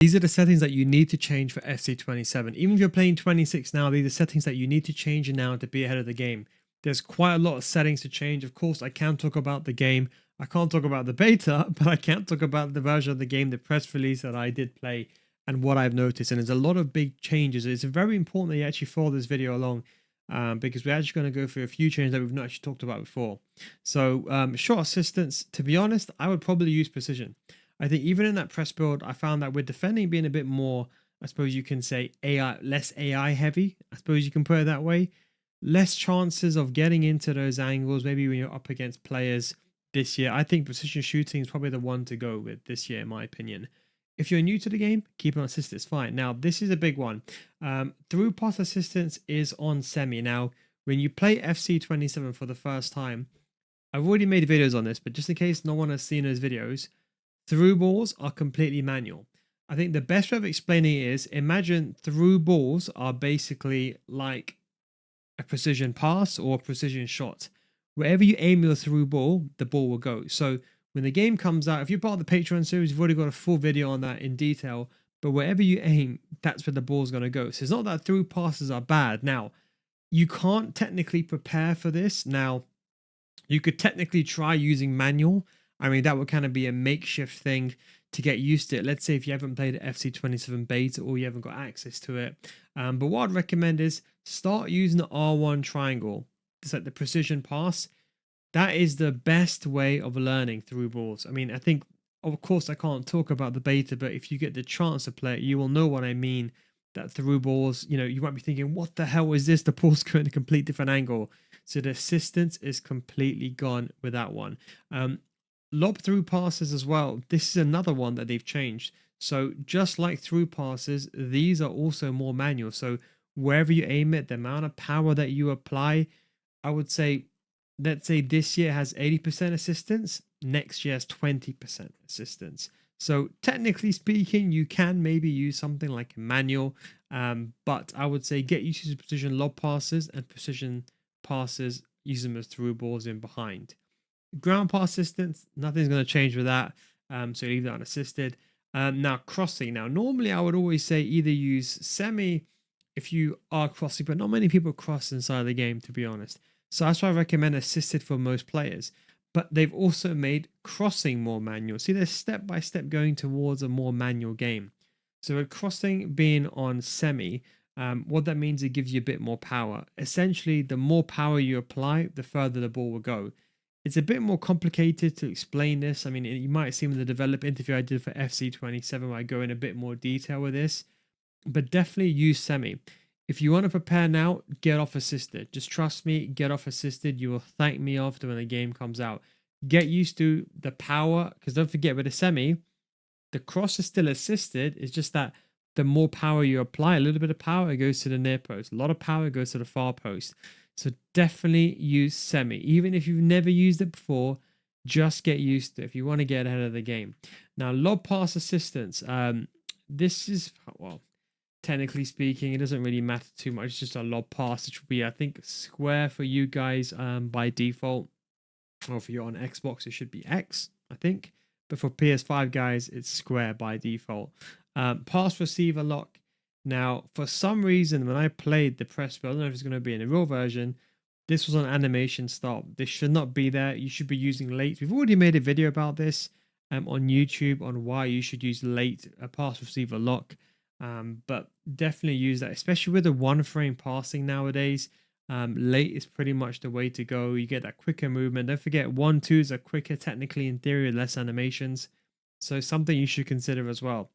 These are the settings that you need to change for FC27. Even if you're playing 26 now, these are settings that you need to change now to be ahead of the game. There's quite a lot of settings to change. Of course, I can't talk about the game. I can't talk about the beta, but I can't talk about the version of the game, the press release that I did play, and what I've noticed. And there's a lot of big changes. It's very important that you actually follow this video along, because we're actually going to go through a few changes that we've not actually talked about before. So short assistance, to be honest, I would probably use precision. I think even in that press build, I found that with defending being a bit more, I suppose you can say AI, less AI heavy, I suppose you can put it that way, less chances of getting into those angles, maybe when you're up against players this year. I think precision shooting is probably the one to go with this year, in my opinion. If you're new to the game, keep on assist, it's fine. Now, this is a big one. Through pass assistance is on semi. Now, when you play FC27 for the first time, I've already made videos on this, but just in case no one has seen those videos, through balls are completely manual. I think the best way of explaining it is, imagine through balls are basically like a precision pass or a precision shot. Wherever you aim your through ball, the ball will go. So when the game comes out, if you're part of the Patreon series, you've already got a full video on that in detail. But wherever you aim, that's where the ball's going to go. So it's not that through passes are bad. Now, you can't technically prepare for this. Now, you could technically try using manual. I mean, that would kind of be a makeshift thing to get used to it. Let's say if you haven't played FC27 beta or you haven't got access to it. But what I'd recommend is start using the R1 triangle. It's like the precision pass. That is the best way of learning through balls. I mean, I think, of course, I can't talk about the beta, but if you get the chance to play it, you will know what I mean. That through balls, you know, you might be thinking, what the hell is this? The ball's going a complete different angle. So the assistance is completely gone with that one. Lob through passes as well. This is another one that they've changed. So just like through passes, these are also more manual. So wherever you aim it, the amount of power that you apply, I would say, let's say this year has 80% assistance, next year has 20% assistance. So technically speaking, you can maybe use something like a manual, but I would say get used to precision lob passes and precision passes, use them as through balls in behind. Ground pass assistance, nothing's going to change with that, so leave that unassisted. Now crossing. Now normally I would always say either use semi if you are crossing, but not many people cross inside the game, to be honest. So that's why I recommend assisted for most players. But they've also made crossing more manual. See, they're step by step going towards a more manual game. So with crossing being on semi, what that means, it gives you a bit more power. Essentially, the more power you apply, the further the ball will go. It's a bit more complicated to explain this. I mean, you might have seen in the develop interview I did for FC27 where I go in a bit more detail with this. But definitely use semi. If you want to prepare now, get off assisted. Just trust me, get off assisted. You will thank me after when the game comes out. Get used to the power, because don't forget with the semi, the cross is still assisted. It's just that the more power you apply, a little bit of power goes to the near post. A lot of power goes to the far post. So definitely use semi. Even if you've never used it before, just get used to it if you want to get ahead of the game. Now, lob pass assistance. This is, well, technically speaking, it doesn't really matter too much. It's just a lob pass, which will be, I think, square for you guys by default. Or if you're on Xbox, it should be X, I think. But for PS5 guys, it's square by default. Pass receiver lock. Now, for some reason, when I played the press build, I don't know if it's going to be in a real version, this was on animation stop. This should not be there. You should be using late. We've already made a video about this on YouTube on why you should use late pass receiver lock. But definitely use that, especially with the one frame passing nowadays. Late is pretty much the way to go. You get that quicker movement. Don't forget 1-2s are quicker technically in theory, less animations. So something you should consider as well.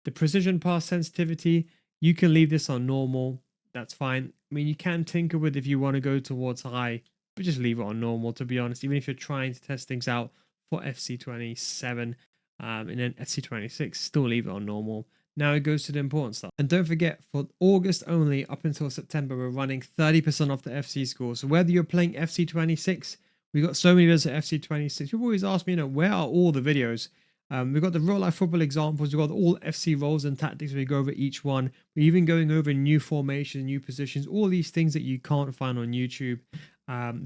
The precision pass sensitivity, you can leave this on normal. That's fine. I mean, you can tinker with if you want to go towards high, but just leave it on normal, to be honest. Even if you're trying to test things out for FC27 and then FC26, still leave it on normal. Now it goes to the important stuff. And don't forget, for August only, up until September, we're running 30% off the FC score. So whether you're playing FC26, we've got so many videos at FC26. People always ask me, where are all the videos? We've got the real life football examples. We've got all FC roles and tactics. We go over each one. We're even going over new formations, new positions, all these things that you can't find on YouTube.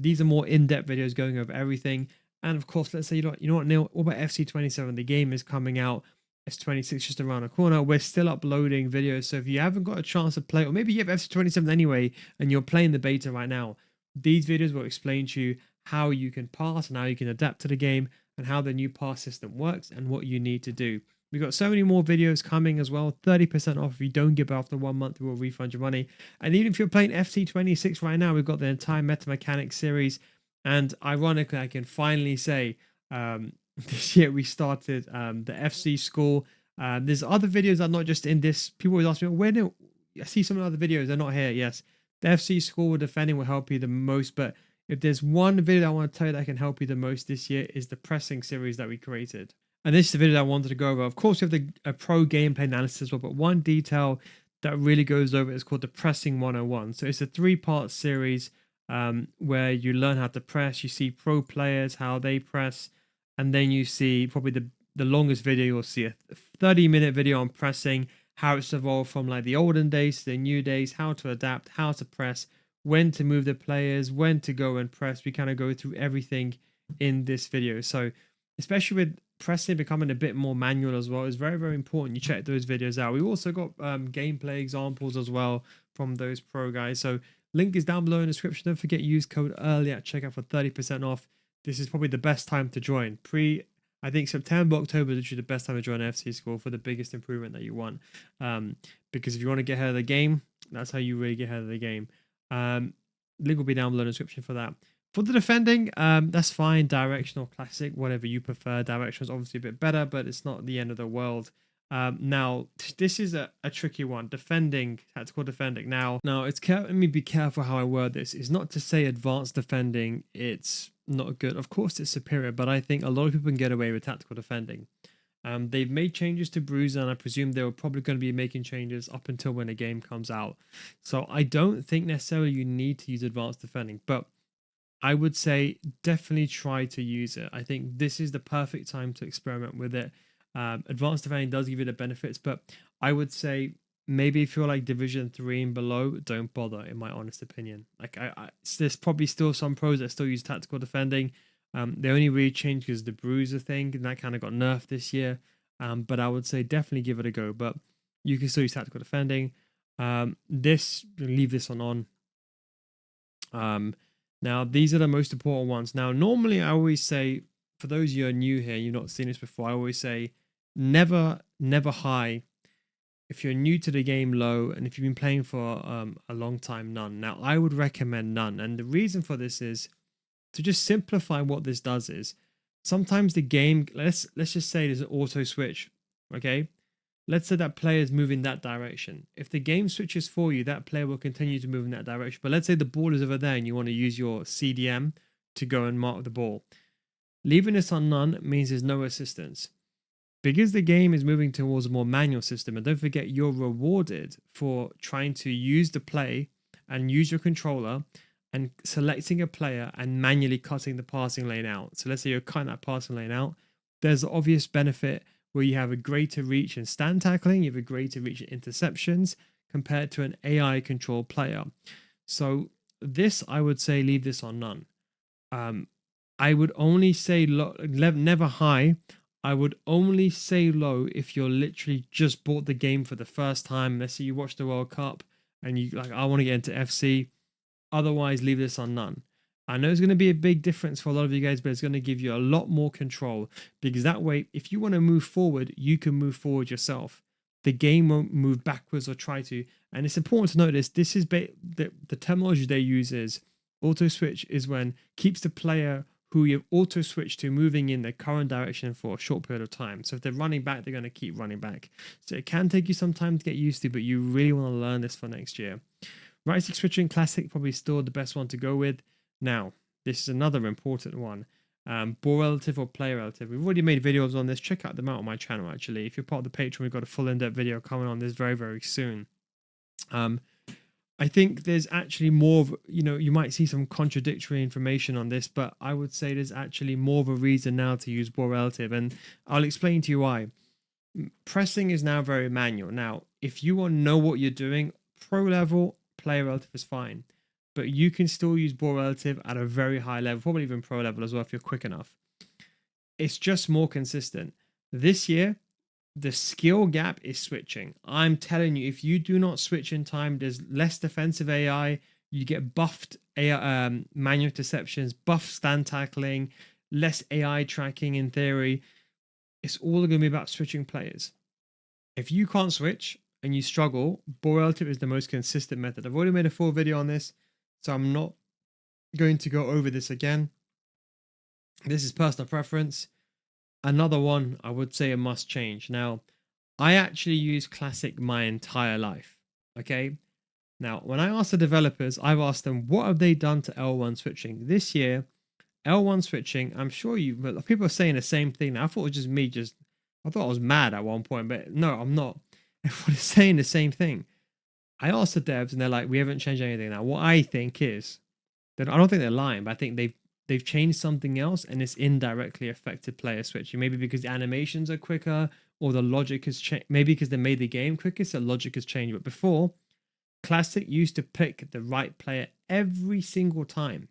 These are more in-depth videos going over everything. And of course, let's say you know what, Neil, what about FC27? The game is coming out. FC26 just around the corner. We're still uploading videos, so if you haven't got a chance to play, or maybe you have FC27 anyway and you're playing the beta right now, these videos will explain to you how you can pass and how you can adapt to the game and how the new pass system works and what you need to do. We've got so many more videos coming as well. 30% off if you don't give after 1 month, we will refund your money. And even if you're playing FC26 right now, we've got the entire Meta Mechanics series. And ironically, I can finally say this year we started the FC school. There's other videos that are not just in this. People always ask me, where do I see some of the other videos? They're not here. Yes, the FC school defending will help you the most. But if there's one video that I want to tell you that can help you the most this year is the pressing series that we created. And this is the video that I wanted to go over. Of course, we have a pro gameplay analysis as well, but one detail that really goes over is called the pressing 101. So it's a 3-part series where you learn how to press. You see pro players, how they press, and then you see probably the longest video. You'll see a 30-minute video on pressing, how it's evolved from like the olden days to the new days, how to adapt, how to press, when to move the players, when to go and press. We kind of go through everything in this video. So especially with pressing becoming a bit more manual as well, it's very, very important you check those videos out. We also got gameplay examples as well from those pro guys. So link is down below in the description. Don't forget, use code early at checkout for 30% off. This is probably the best time to join. I think September, October is literally the best time to join FC School for the biggest improvement that you want. Because if you want to get ahead of the game, that's how you really get ahead of the game. Link will be down below in the description for that. For the defending, that's fine. Directional, classic, whatever you prefer. Directional is obviously a bit better, but it's not the end of the world. Now, this is a tricky one. Defending, tactical defending. Now let me be careful how I word this. It's not to say advanced defending, it's not good. Of course, it's superior, but I think a lot of people can get away with tactical defending. They've made changes to Bruiser, and I presume they were probably going to be making changes up until when the game comes out. So I don't think necessarily you need to use advanced defending, but I would say definitely try to use it. I think this is the perfect time to experiment with it. Advanced defending does give you the benefits, but I would say maybe if you're like Division 3 and below, don't bother, in my honest opinion. Like there's probably still some pros that still use tactical defending. They only really changed because the Bruiser thing, and that kind of got nerfed this year. But I would say definitely give it a go. But you can still use tactical defending. Leave this on. Now, these are the most important ones. Now, normally I always say, for those of you who are new here, you've not seen this before, I always say never high. If you're new to the game, low. And if you've been playing for a long time, none. Now, I would recommend none. And the reason for this is to just simplify what this does is sometimes the game, let's just say there's an auto switch, okay? Let's say that player is moving that direction. If the game switches for you, that player will continue to move in that direction. But let's say the ball is over there and you want to use your CDM to go and mark the ball. Leaving this on none means there's no assistance. Because the game is moving towards a more manual system, and don't forget you're rewarded for trying to use the play and use your controller and selecting a player and manually cutting the passing lane out. So let's say you're cutting that passing lane out. There's the obvious benefit where you have a greater reach in stand tackling, you have a greater reach in interceptions compared to an AI controlled player. So this, I would say, leave this on none. I would only say low, never high. I would only say low if you're literally just bought the game for the first time. Let's say you watch the World Cup and you like, I want to get into FC. Otherwise, leave this on none. I know it's going to be a big difference for a lot of you guys, but it's going to give you a lot more control, because that way, if you want to move forward, you can move forward yourself. The game won't move backwards or try to. And it's important to notice this is the terminology they use is auto switch is when keeps the player who you've auto switched to moving in their current direction for a short period of time. So if they're running back, they're going to keep running back. So it can take you some time to get used to, but you really want to learn this for next year. Right stick switching classic, probably still the best one to go with. Now, this is another important one. Ball relative or player relative. We've already made videos on this. Check out them out on my channel, actually. If you're part of the Patreon, we've got a full in-depth video coming on this very, very soon. I think there's actually more of, you might see some contradictory information on this, but I would say there's actually more of a reason now to use ball relative, and I'll explain to you why. Pressing is now very manual. Now, if you want to know what you're doing, pro level, player relative is fine. But you can still use ball relative at a very high level, probably even pro level as well if you're quick enough. It's just more consistent. This year, The skill gap is switching. I'm telling you, if you do not switch in time, there's less defensive AI. You get buffed AI, manual interceptions, buff stand tackling, less AI tracking in theory. It's all going to be about switching players. If you can't switch and you struggle, ball relative is the most consistent method. I've already made a full video on this, so I'm not going to go over this again. This is personal preference. Another one I would say a must change. Now, I actually use Classic my entire life. Okay. Now, when I ask the developers, I've asked them what have they done to L1 switching this year. L1 switching, I'm sure people are saying the same thing now. I thought it was just me, I thought I was mad at one point, but no, I'm not. Everyone is saying the same thing. I asked the devs and they're like, we haven't changed anything. Now, what I think is that I don't think they're lying, but I think they've changed something else and it's indirectly affected player switching. Maybe because the animations are quicker or the logic has changed. Maybe because they made the game quicker, so logic has changed. But before, Classic used to pick the right player every single time.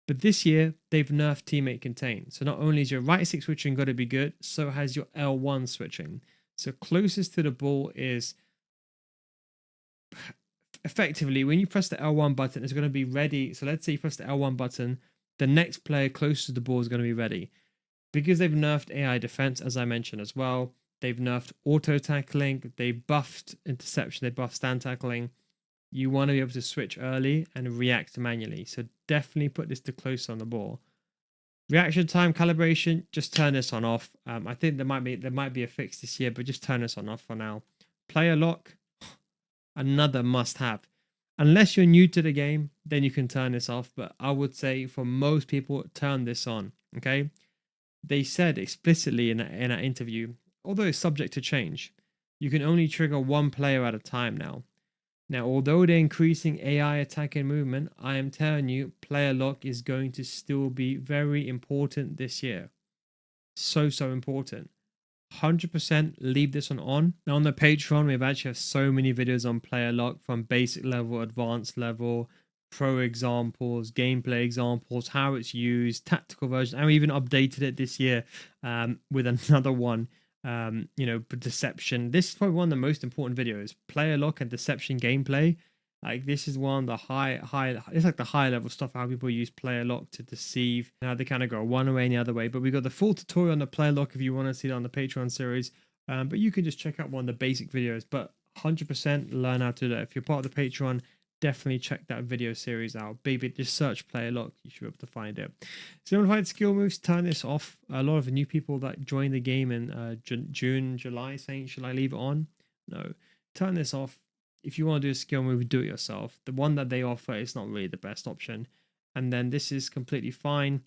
But this year, they've nerfed teammate contain. So not only is your right stick switching got to be good, so has your L1 switching. So closest to the ball is effectively when you press the L1 button, it's going to be ready. So let's say you press the L1 button, the next player closest to the ball is going to be ready. Because they've nerfed AI defense, as I mentioned as well, they've nerfed auto tackling, they buffed interception, they buffed stand tackling. You want to be able to switch early and react manually. So definitely put this to close on the ball. Reaction time calibration, just turn this on off. I think there might be a fix this year, but just turn this on off for now. Player lock, another must have. Unless you're new to the game, then you can turn this off. But I would say for most people, turn this on. Okay. They said explicitly in an interview, although it's subject to change, you can only trigger one player at a time now. Now, although they're increasing AI attack and movement, I am telling you, player lock is going to still be very important this year. So important. 100% leave this one on. Now on the Patreon, we've actually have so many videos on player lock from basic level, advanced level, pro examples, gameplay examples, how it's used, tactical version, and we even updated it this year with another one. Deception. This is probably one of the most important videos. Player lock and deception gameplay. Like this is one of the high. It's like the high level stuff. How people use player lock to deceive. How they kind of go one way and the other way. But we got the full tutorial on the player lock if you want to see it on the Patreon series. But you can just check out one of the basic videos. But 100% learn how to do that. If you're part of the Patreon, definitely check that video series out. Baby, just search player lock. You should be able to find it. Simplified skill moves, turn this off. A lot of the new people that joined the game in June, July saying, should I leave it on? No, turn this off. If you want to do a skill move, do it yourself. The one that they offer is not really the best option. And then this is completely fine.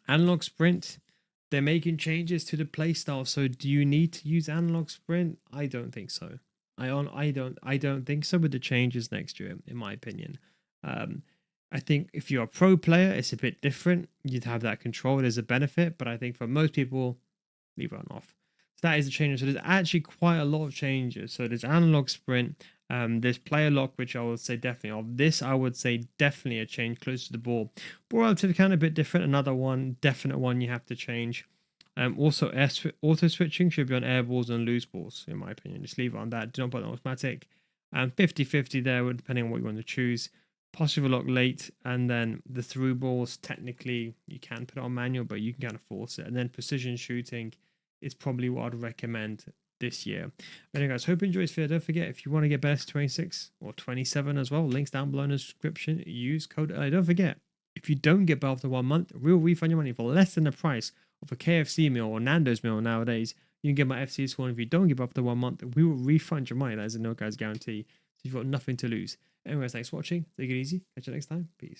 Analog sprint, they're making changes to the playstyle. So do you need to use analog sprint? I don't think so. I don't think so with the changes next year, in my opinion. I think if you're a pro player, it's a bit different. You'd have that control. There's a benefit, but I think for most people, leave it on off. So that is the change. So there's actually quite a lot of changes. So there's analog sprint. There's player lock, which I would say definitely of this. I would say definitely a change close to the ball. Ball relative kind of a bit different. Another one, definite one you have to change. Also, auto switching should be on air balls and loose balls, in my opinion. Just leave it on that. Do not put it on automatic. 50-50 there, depending on what you want to choose. Possible lock late, and then the through balls, technically, you can put it on manual, but you can kind of force it. And then precision shooting is probably what I'd recommend this year. Anyway, guys, hope you enjoyed this video. Don't forget, if you want to get best 26 or 27 as well, links down below in the description. Use code early. Don't forget, if you don't get both after 1 month, we'll refund your money for less than the price of a KFC meal or Nando's meal nowadays. You can get my FC score. If you don't give up the 1 month, we will refund your money. That is a no guys guarantee. So you've got nothing to lose. Anyways, thanks for watching. Take it easy. Catch you next time. Peace.